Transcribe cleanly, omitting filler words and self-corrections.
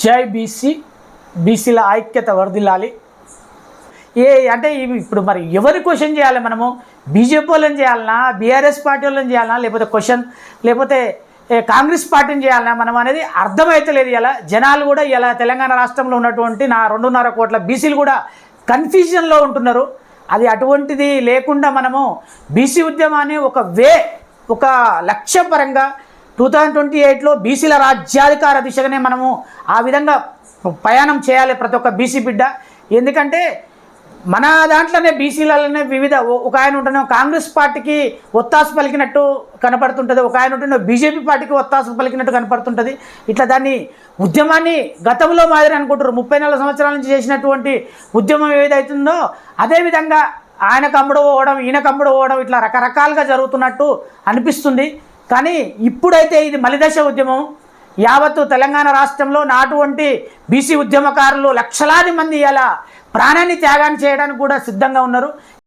జై బీసీ, బీసీల ఐక్యత వర్ధిల్లాలి. అంటే ఇవి ఇప్పుడు మరి ఎవరి క్వశ్చన్ చేయాలి? మనము బీజేపీ వాళ్ళని చేయాలన్నా, బీఆర్ఎస్ పార్టీ వాళ్ళని చేయాలన్నా, లేకపోతే కాంగ్రెస్ పార్టీని చేయాలన్నా మనం అనేది అర్థమైతలేదు. ఇలా జనాలు కూడా ఇలా తెలంగాణ రాష్ట్రంలో ఉన్నటువంటి 2.5 కోట్ల బీసీలు కూడా కన్ఫ్యూజన్లో ఉంటున్నారు. అది అటువంటిది లేకుండా మనము బీసీ ఉద్యమాన్ని ఒక లక్ష్యపరంగా 2028లో బీసీల రాజ్యాధికార దిశగానే మనము ఆ విధంగా ప్రయాణం చేయాలి ప్రతి ఒక్క బీసీ బిడ్డ. ఎందుకంటే మన దాంట్లోనే బీసీలలోనే వివిధ ఒక ఆయన ఉంటున్న కాంగ్రెస్ పార్టీకి ఒత్తాసు పలికినట్టు కనపడుతుంటుంది, ఒక ఆయన ఉంటున్న బీజేపీ పార్టీకి ఒత్తాసు పలికినట్టు కనపడుతుంటుంది. ఇట్లా దాన్ని ఉద్యమాన్ని గతంలో మాదిరి అనుకుంటారు. 34 సంవత్సరాల నుంచి చేసినటువంటి ఉద్యమం ఏదైతుందో అదేవిధంగా ఆయన కమ్ముడు పోవడం, ఈయన కమ్ముడు పోవడం, ఇట్లా రకరకాలుగా జరుగుతున్నట్టు అనిపిస్తుంది. కానీ ఇప్పుడైతే ఇది మలిదశ ఉద్యమం. యావత్తు తెలంగాణ రాష్ట్రంలో నాటువంటి బీసీ ఉద్యమకారులు లక్షలాది మంది ఇలా ప్రాణాన్ని త్యాగాన్ని చేయడానికి కూడా సిద్ధంగా ఉన్నారు.